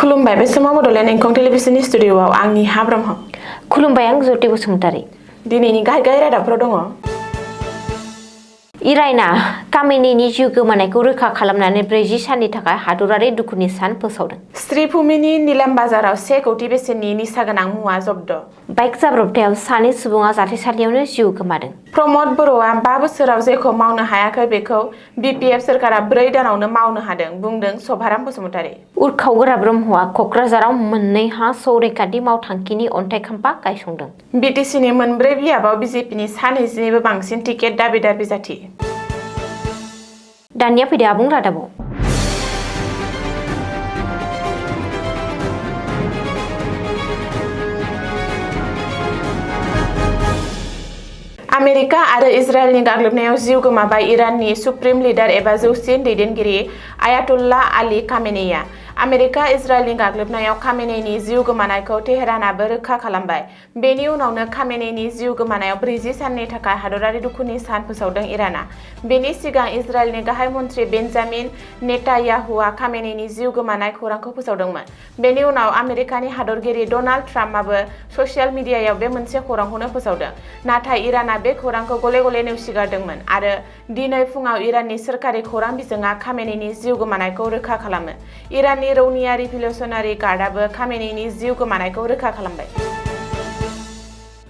खुलुमबाय बे समाव बड'लेण्ड एंखं टेलिभिजननि स्टुडिअ'आव आंनि हा ब्रह्म। खुलुमबाय आं ज्योति बसुमतारी। दिनैनि गाहाय रादाबफोराव दङ। इराना कामेनिनि जिउ गोमानायखौ रोखा खालामनानै 40 साननि थाखाय हादरारि दुखुनि सान फोसावदों। श्रीभूमिनि निलाम बाजाराव 1 कोटी बेसेननि निसा गोनां मुवा जब्द। बाइक जाब्रबथायाव सानै सुबुङा जाथायसालियावनो जिउ गोमादों। प्रमद बर'आ 5 बोसोराव जेखौ मावनो हायाखै बेखौ बिपिएफ सोरखारा 4 दानावनो मावनो हादों, बुंदों सभाराम बसुमतारी। उर्खावगोरा ब्रह्मआ क'क्राझाराव मोननै हा संरैखाथि मावथांखिनि अन्थाइ खाम्फा गायसंदों। बिटिसिनि मोनब्रै बियाबाव बिजेपिनि सा 20निबो बांसिन टिकेट दाबिदार बिजाथि। दानिया फैदो आबुं रादाबाव। आमेरिका आरो इजराइलनि गाग्लोबनायाव जिउ गोमाबाय इराननि सुप्रिम लिडार एबा जौसिन दैदेनगिरि आयातुल्लाह आली खामेनेइया। आमेरिका इजराइलनि गाग्लोबनायाव खामेनेइनि जिउ गोमानायखौ तेहरानाबो रोखा खालामबाय। बेनि उनावनो खामेनेइनि जिउ गोमानायाव 40 साननि थाखाय हादरारि दुखुनि सान फोसावदों इराना। बेनि सिगां इजराइलनि गाहाय मन्थ्रि बेन्जामिन नेतान्याहुआ खामेनेइनि जिउ गोमानाय खौरांखौ फोसावदोंमोन। बेनि उनाव आमेरिकानि हादरगिरि डनाल्ड ट्राम्पआबो ससियेल मिडियायाव बे मोनसे खौरांखौनो फोसावदों। नाथाय इराना बे खौरांखौ गले-गले नेवसिगारदोंमोन आरो दिनै फुङाव इराननि सोरखारि खौरां बिजोङा खामेनेइनि जिउ गोमानायखौ रोखा खालामो। इराननि रौनिया रिभलिउसनारि गार्डआबो खामेनेइनि जिउ गोमानायखौ रोखा खालामबाय।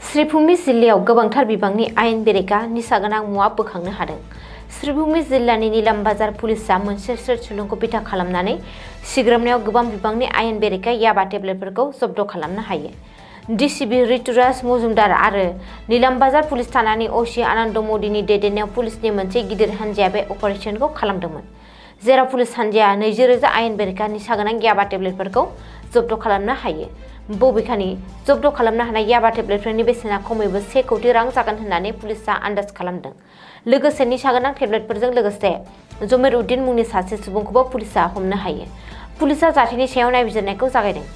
श्रीभूमि जिल्लायाव गोबांथार बिबांनि आयेन बेरेखा निसा गोनां मुवा बोखांनो हादों। श्रीभूमि जिल्लानि निलाम बाजार पुलिसआ मोनसे सोरसुलुंखौ बिथा खालामनानै सिग्रोमनायाव गोबां बिबांनि आयेन बेरेखा याबा टेब्लेटफोरखौ जब्द खालामनो हायो। डिसिपि ऋतुराज मजुमदार आरो निलाम बाजार पुलिस थानानि असि आनन्द मदिनि दैदेननायाव पुलिसनि मोनसे गिदिर हान्जाया बे अपारेशनखौ खालामदोंमोन, जेराव पुलिस हान्जाया 20,000 आयेन बेरेखा निसा गोनां याबा टेब्लेटफोरखौ जब्द खालामनो हायो। बबेखानि जब्द खालामनो हानाय याबा टेब्लेटफोरनि बेसेना खमैबो 1 कोटी रां जागोन होननानै पुलिसआ आन्दाज खालामदों। लोगोसे निसा गोनां टेब्लेटफोरजों लोगोसे जमिर उद्दिन मुंनि सासे सुबुंखौबो पुलिसआ हमनो हायो। पुलिसआ जाथायनि सायाव नायबिजिरनायखौ जागायदों।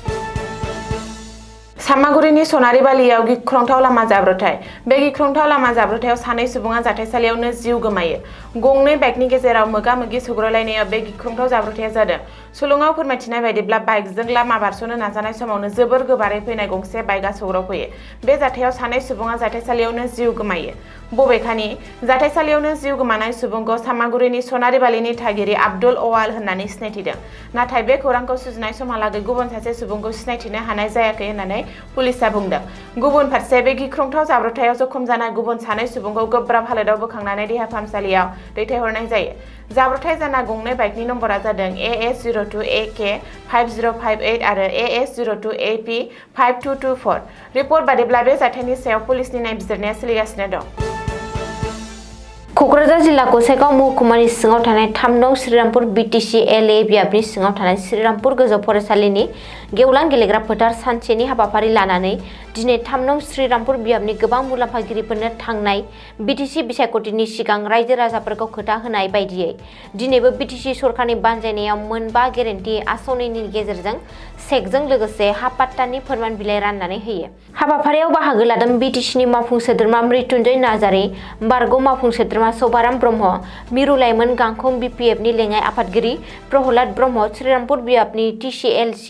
सामागुरिनि सनारि बालियाव गिख्रंथाव लामा जाब्रबथाय। बे गिख्रंथाव लामा जाब्रबथायाव सानै सुबुङा जाथायसालियावनो जिउ गोमायो। गंनै बाइकनि गेजेराव मोगा-मोगि सौग्रावलायनायाव बे गिख्रंथाव जाब्रबथाया जादों। सुलुङाव फोरमायथिनाय बायदिब्ला बाइकजों लामा बारस'नो नाजानाय समावनो जोबोर गोबारै फैनाय गंसे बाइकआ सौग्रावफैयो। बे जाथायाव सानै सुबुङा जाथायसालियावनो जिउ गोमायो। बबेखानि जाथायसालियावनो जिउ गोमानाय सुबुंखौ सामागुरिनि सनारि बालिनि थागिरि आब्दुल अवाल होननानै सिनायथिदों। नाथाय बे खौरांखौ सुजुनाय समहालागै गुबुन सासे सुबुंखौ सिनायथिनो हानाय जायाखै होननानै पुलिसआ बुंदों। गुबुन फारसे बे गिख्रंथाव जाब्रबथायाव जखम जानाय गुबुन सानै सुबुंखौ गोब्राब हालोदाव बोखांनानै देहा फाहामसालियाव दैथायहरनाय जायो। जाब्रबथाय जाना गंनै बाइकनि नम्बरा जादों AS02AK5058 आरो AS02AP5224। रिपर्ट बादिब्ला बे जाथायनि सायाव पुलिसनि नायबिजिरनाया सोलिगासिनो दं। क'क्राझार जिल्ला गसाइगाव महकुमानि सिङाव थानाय 3 नं श्रीरामपुर बिटिसि LA बियाबनि सिङाव थानाय श्रीरामपुर गोजौ फरायसालिनि गेवलां गेलेग्रा फोथार सानसेनि हाबाफारि लानानै दिनै 3 नं श्रीरामपुर बियाबनि गोबां मुलाम्फागिरिफोरनो थांनाय बिटिसि बिसायख'थिनि सिगां रायजो राजाफोरखौ खोथा होनाय बायदियै दिनैबो बिटिसि सरकारनि बानजायनायाव मोन 5 गेरेन्टि आसनिनि गेजेरजों चेकजों लोगोसे हा पाट्टानि फोरमान बिलाइ राननानै होयो। हाबाफारियाव बाहागो लादों बिटिसिनि मावफुं सोद्रोमा मृत्युन्जय नार्जारि, बारग' मावफुं सोद्रोमा सभाराम ब्रह्म, मिरु लाइमोन गांखं बिपिएफनि लेङाइ आफादगिरि प्रहलाद ब्रह्म, श्रीरामपुर बियाबनि TCLC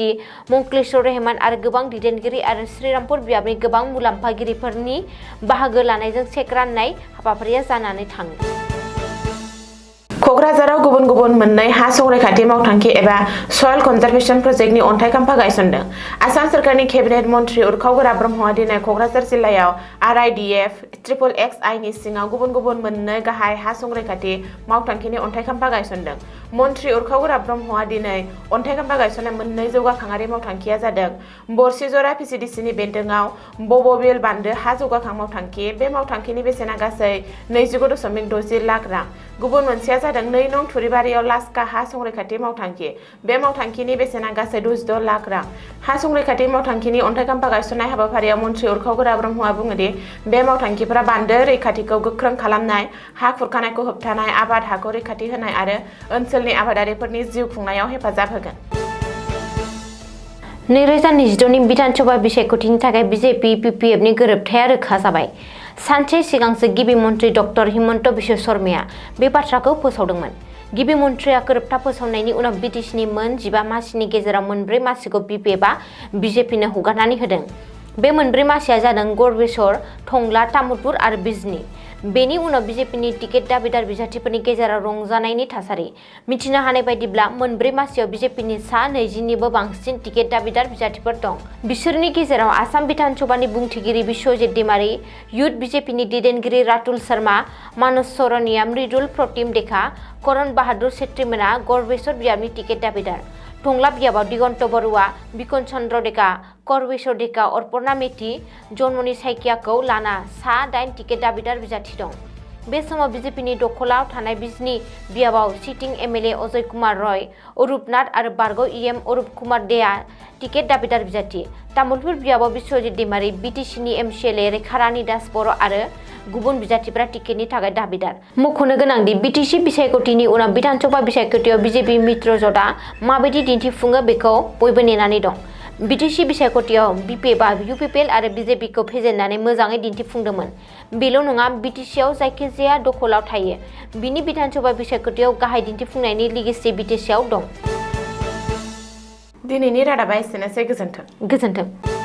मंक्लेश्वर रहमान आरो गोबां दैदेनगिरि आरो श्रीरामपुर बियाबनि गोबां मुलाम्फागिरिफोरनि बाहागो लानायजों चेक राननाय हाबाफारिया जानानै थाङो। क'क्राझाराव गुबुन मोननै हा संरैखाथि मावथांखि एबा सयल कनजारभेशन प्रजेक्टनि अन्थाइ खाम्फा गायसनदों। आसाम सोरखारनि केबिनेट मन्थ्रि उर्खावगोरा ब्रह्मआ दिनै क'क्राझार जिल्लायाव RIDF XXXI नि सिङाव गुबुन मोननै गाहाय हा संरैखाथि मावथांखिनि अन्थाइ खाम्फा गायसनदों। मन्थ्रि उर्खावगोरा ब्रह्मआ दिनै अन्थाइ खाम्फा गायसननाय मोननै जौगाखांआरि मावथांखिया जादों बरसिजरा PCDCनि बेन्दोंआव बबबिल बान्दो हा जौगाखां मावथांखि। बे मावथांखिनि बेसेना गासै 29.60 लाख रां। गुबुन मोनसेया जादों 2 नं थुरिबारियाव लास्का हा संरैखाथि मावथांखि। बे मावथांखिनि बेसेना गासै 26 लाख रां। हा संरैखाथि मावथांखिनि अन्थाइ खाम्फा गायसननाय हाबाफारियाव मन्थ्रि उर्खावगोरा ब्रह्मआ बुङोदि बे मावथांखिफोरा बान्दो रैखाथिखौ गोख्रों खालामनाय, हा खुरखानायखौ होबथानाय, आबाद हाखौ रैखाथि होनाय आरो ओनसोलनि आबादारिफोरनि जिउ खुंनायाव हेफाजाब होगोन। 2022 नि बिधान सभा बिसायख'थिनि थाखाय बिजेपि पिपिएफनि गोरोबथाया रोखा जाबाय। सानसे सिगांसो गिबि मन्थ्रि डक्टर हिमन्त बिश्व शर्माया बे बाथ्राखौ फोसावदोंमोन। गिबि मन्थ्रिया गोरोबथा फोसावनायनि उनाव बिटिसिनि मोन 15 मासिनि गेजेराव मोनब्रै मासिखौ बिपि एबा बिजेपिनो हगारनानै होदों। बे मोनब्रै मासिया जादों गड़बेसर, टंला, तामुलपुर आरो बिजनी। बेनि उनाव बिजेपिनि टिकेट दाबिदार बिजाथिफोरनि गेजेराव रंजानायनि थासारि। मिथिनो हानाय बायदिब्ला मोनब्रै मासियाव बिजेपिनि सा 20निबो बांसिन टिकेट दाबिदार बिजाथिफोर दं। बिसोरनि गेजेराव आसाम बिधान सभानि बुंथिगिरि बिश्वजित दैमारी, युथ बिजेपिनि दैदेनगिरि रातुल शर्मा, मानस सरनिया, मृदुल प्रतिम देखा, करण बाहादुर छेत्रीमोना गड़बेसर बियाबनि टिकेट दाबिदार। टंला बियाबाव दिगन्त बरुवा, बिकन चन्द्र डेका, करवेश्वर डेका, अर्पणा मेथि, जन्मनि साइकियाखौ लाना सा 8 टिकेट दाबिदार बिजाथि दं। बे समाव बिजेपिनि दखलाव थानाय बिजनी बियाबाव सिटिं एमएलए अजय कुमार रय, अरूप नाथ आरो बारग' इएम अरूप कुमार देआ टिकेट दाबिदार बिजाथि। तामुलपुर बियाबाव बिश्वजित दैमारी, बिटिसिनि एमसिएलए रेखारानी दास बर' आरो गुबुन बिजाथिफोरा टिकेटनि थाखाय दाबिदार। मख'नो गोनांदि बिटिसि बिसायख'थिनि उनाव बिधानसभा बिसायख'थियाव बिजेपि मित्र ज'टआ माबायदि दिन्थिफुङो बेखौ बयबो नेनानै दं। बिटिसि बिसायख'थियाव बिपि एबा इउपिपिएल आरो बिजेपिखौ फेजेननानै मोजाङै दिन्थिफुंदोंमोन। बेल' नङा, बिटिसिआव जायखिजाया दखलाव थायो, बिनि बिधानसभा बिसायख'थियाव गाहाय दिन्थिफुंनायनि लिगेसि बिटिसिआव दं। दिनैनि रादाबा एसेनोसै। गोजोन्थों। गोजोन्थों।